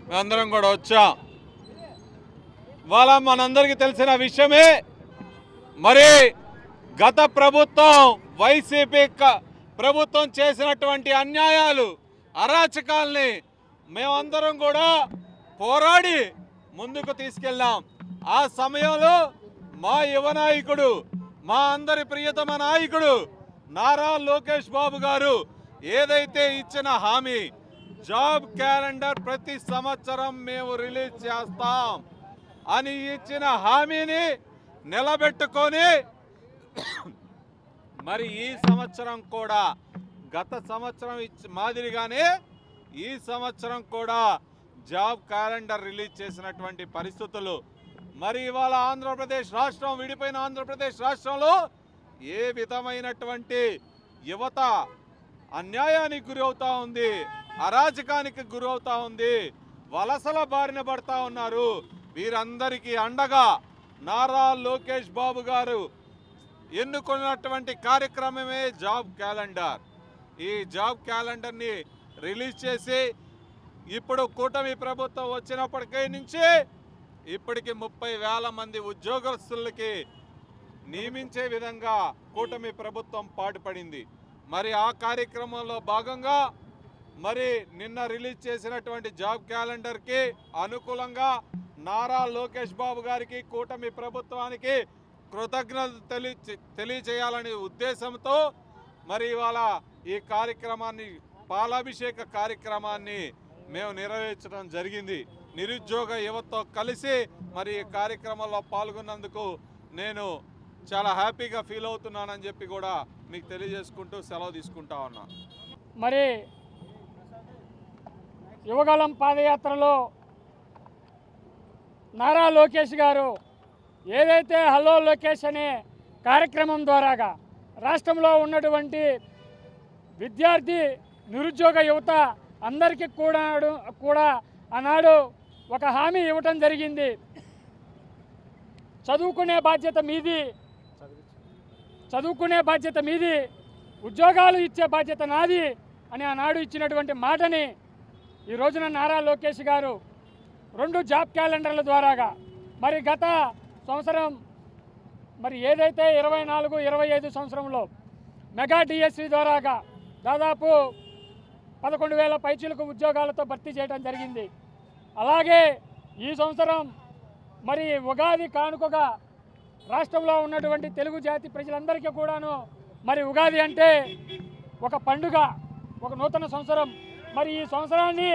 మేమందరం కూడా వచ్చాం. ఇవాళ మనందరికీ తెలిసిన విషయమే, మరి గత ప్రభుత్వం వైసీపీ ప్రభుత్వం చేసినటువంటి అన్యాయాలు, అరాచకాల్ని మేమందరం కూడా పోరాడి ముందుకు తీసుకెళ్ళాం. ఆ సమయంలో మా యువ నాయకుడు, మా అందరి ప్రియతమ నాయకుడు నారా లోకేష్ బాబు గారు ఏదైతే ఇచ్చిన హామీ, జాబ్ క్యాలెండర్ ప్రతి సంవత్సరం మేము రిలీజ్ చేస్తాం అని ఇచ్చిన హామీని నిలబెట్టుకొని మరి ఈ సంవత్సరం కూడా గత సంవత్సరం మాదిరిగానే ఈ సంవత్సరం కూడా జాబ్ క్యాలెండర్ రిలీజ్ చేసినటువంటి పరిస్థితులు. మరి ఇవాళ ఆంధ్రప్రదేశ్ రాష్ట్రం, విడిపోయిన ఆంధ్రప్రదేశ్ రాష్ట్రంలో ఏ విధమైనటువంటి యువత అన్యాయానికి గురవుతా ఉంది, అరాజకానికి గురవుతా ఉంది, వలసల బారిన పడతా ఉన్నారు. వీరందరికీ అండగా నారా లోకేష్ బాబు గారు ఎన్నుకున్నటువంటి కార్యక్రమమే జాబ్ క్యాలెండర్. ఈ జాబ్ క్యాలెండర్ని రిలీజ్ చేసి ఇప్పుడు కూటమి ప్రభుత్వం వచ్చినప్పటికీ నుంచి ఇప్పటికి 30,000 మంది ఉద్యోగస్తులకి నియమించే విధంగా కూటమి ప్రభుత్వం పాటుపడింది. మరి ఆ కార్యక్రమంలో భాగంగా మరి నిన్న రిలీజ్ చేసినటువంటి జాబ్ క్యాలెండర్కి అనుకూలంగా నారా లోకేష్ బాబు గారికి, కూటమి ప్రభుత్వానికి కృతజ్ఞతలు తెలియజేయాలనే ఉద్దేశంతో మరి ఇవాళ ఈ కార్యక్రమాన్ని, పాలాభిషేక కార్యక్రమాన్ని మేము నెరవేర్చడం జరిగింది. నిరుద్యోగ యువతతో కలిసి మరి ఈ కార్యక్రమంలో పాల్గొన్నందుకు నేను చాలా హ్యాపీగా ఫీల్ అవుతున్నానని చెప్పి కూడా మీకు తెలియజేసుకుంటూ సెలవు తీసుకుంటా ఉన్నా. మరి యువగళం పాదయాత్రలో నారా లోకేష్ గారు ఏదైతే హలో లోకేష్ అనే కార్యక్రమం ద్వారాగా రాష్ట్రంలో ఉన్నటువంటి విద్యార్థి, నిరుద్యోగ యువత అందరికీ కూడా ఆనాడు ఒక హామీ ఇవ్వటం జరిగింది. చదువుకునే బాధ్యత మీది, ఉద్యోగాలు ఇచ్చే బాధ్యత నాది అని ఆనాడు ఇచ్చినటువంటి మాటని ఈ రోజున నారా లోకేష్ గారు 2 జాబ్ క్యాలెండర్ల ద్వారాగా మరి గత సంవత్సరం మరి ఏదైతే 24-25 సంవత్సరంలో మెగా డిఎస్సి ద్వారాగా దాదాపు 11,000 పైచీలకు ఉద్యోగాలతో భర్తీ చేయడం జరిగింది. అలాగే ఈ సంవత్సరం మరి ఉగాది కానుకగా రాష్ట్రంలో ఉన్నటువంటి తెలుగు జాతి ప్రజలందరికీ కూడాను మరి ఉగాది అంటే ఒక పండుగ, ఒక నూతన సంవత్సరం. మరి ఈ సంవత్సరాన్ని